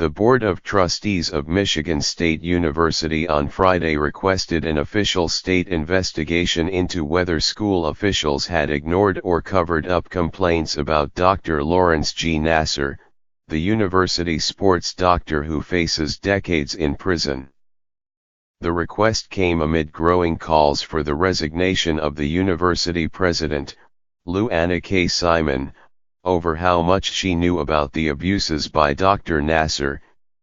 The Board of Trustees of Michigan State University on Friday requested an official state investigation into whether school officials had ignored or covered up complaints about Dr. Lawrence G. Nassar, the university sports doctor who faces decades in prison. The request came amid growing calls for the resignation of the university president, Lou Anna K. Simon, over how much she knew about the abuses by Dr. Nassar,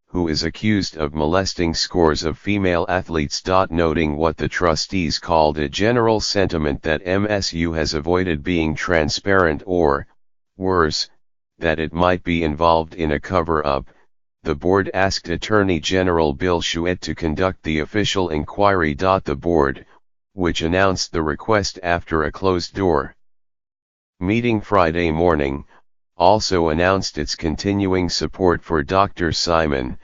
who is accused of molesting scores of female athletes. Noting what the trustees called a general sentiment that MSU has avoided being transparent or, worse, that it might be involved in a cover-up, the board asked Attorney General Bill Schuette to conduct the official inquiry. The board, which announced the request after a closed door meeting Friday morning, also announced its continuing support for Dr. Simon,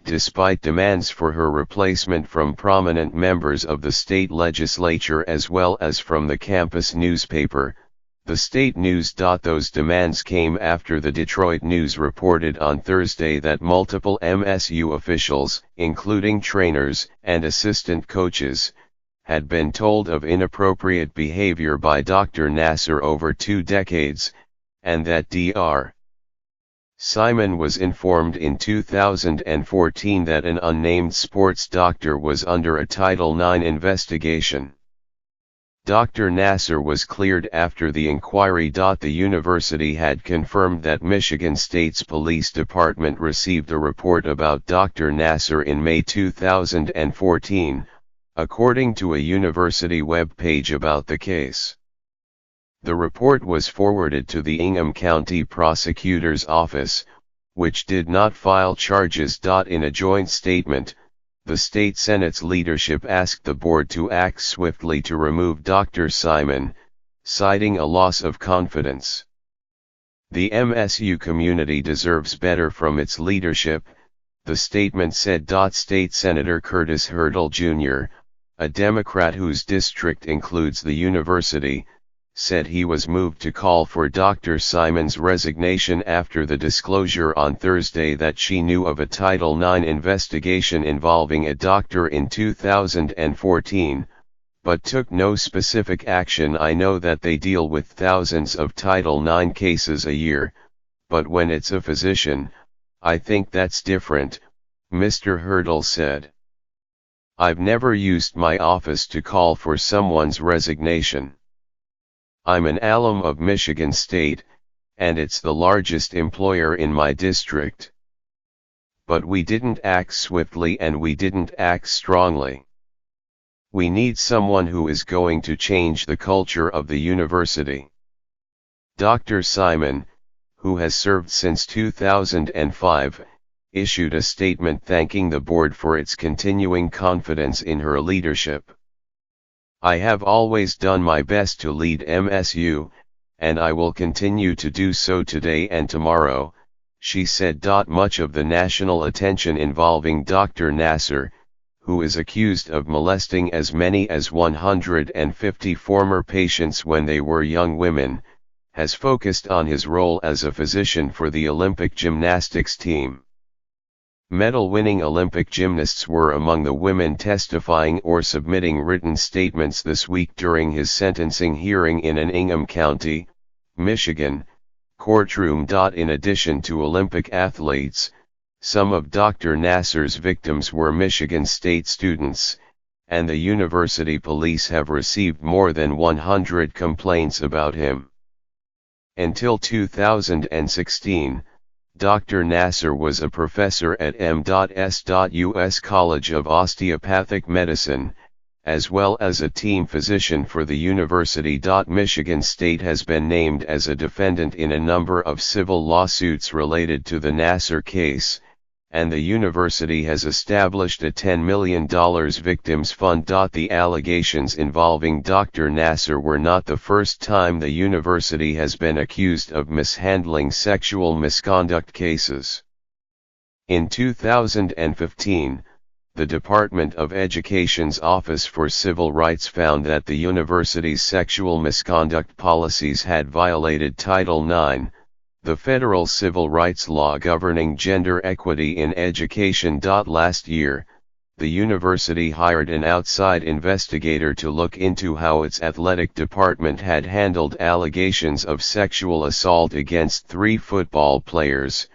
despite demands for her replacement from prominent members of the state legislature as well as from the campus newspaper, the State News. Those demands came after the Detroit News reported on Thursday that multiple MSU officials, including trainers and assistant coaches, had been told of inappropriate behavior by Dr. Nassar over 2 decades, and that Dr. Simon was informed in 2014 that an unnamed sports doctor was under a Title IX investigation. Dr. Nassar was cleared after the inquiry. The university had confirmed that Michigan State's police department received a report about Dr. Nassar in May 2014, according to a university web page about the case. The report was forwarded to the Ingham County Prosecutor's Office, which did not file charges. In a joint statement, the state Senate's leadership asked the board to act swiftly to remove Dr. Simon, citing a loss of confidence. The MSU community deserves better from its leadership, the statement said. State Senator Curtis Hurdle Jr., a Democrat whose district includes the university, said he was moved to call for Dr. Simon's resignation after the disclosure on Thursday that she knew of a Title IX investigation involving a doctor in 2014, but took no specific action. I know that they deal with thousands of Title IX cases a year, but when it's a physician, I think that's different, Mr. Hurdle said. I've never used my office to call for someone's resignation. I'm an alum of Michigan State, and it's the largest employer in my district. But we didn't act swiftly and we didn't act strongly. We need someone who is going to change the culture of the university. Dr. Simon, who has served since 2005, issued a statement thanking the board for its continuing confidence in her leadership. I have always done my best to lead MSU, and I will continue to do so today and tomorrow, she said. Much of the national attention involving Dr. Nassar, who is accused of molesting as many as 150 former patients when they were young women, has focused on his role as a physician for the Olympic gymnastics team. Medal-winning Olympic gymnasts were among the women testifying or submitting written statements this week during his sentencing hearing in an Ingham County, Michigan, courtroom. In addition to Olympic athletes, some of Dr. Nassar's victims were Michigan State students, and the university police have received more than 100 complaints about him. Until 2016, Dr. Nassar was a professor at M.S.U.S. College of Osteopathic Medicine, as well as a team physician for the university. Michigan State has been named as a defendant in a number of civil lawsuits related to the Nassar case, and the university has established a $10 million victims fund. The allegations involving Dr. Nassar were not the first time the university has been accused of mishandling sexual misconduct cases. In 2015, the Department of Education's Office for Civil Rights found that the university's sexual misconduct policies had violated Title IX, The federal civil rights law governing gender equity in education. Last year, the university hired an outside investigator to look into how its athletic department had handled allegations of sexual assault against 3 football players,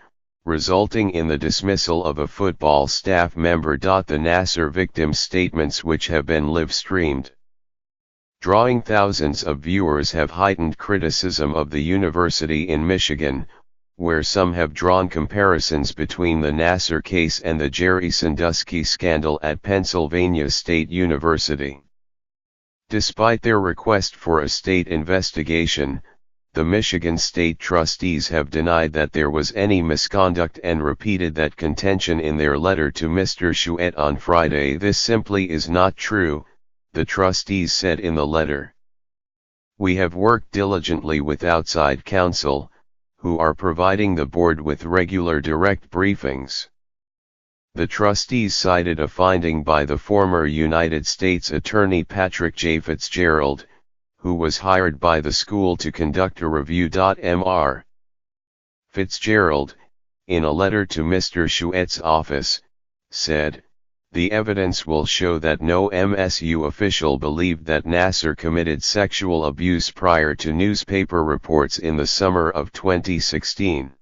resulting in the dismissal of a football staff member. The Nassar victims' statements, which have been live-streamed, drawing thousands of viewers, have heightened criticism of the university in Michigan, where some have drawn comparisons between the Nassar case and the Jerry Sandusky scandal at Pennsylvania State University. Despite their request for a state investigation, the Michigan State trustees have denied that there was any misconduct and repeated that contention in their letter to Mr. Chouette on Friday. This simply is not true, the trustees said in the letter. We have worked diligently with outside counsel, who are providing the board with regular direct briefings. The trustees cited a finding by the former United States Attorney Patrick J. Fitzgerald, who was hired by the school to conduct a review. Mr. Fitzgerald, in a letter to Mr. Chouette's office, said, "The evidence will show that no MSU official believed that Nassar committed sexual abuse prior to newspaper reports in the summer of 2016.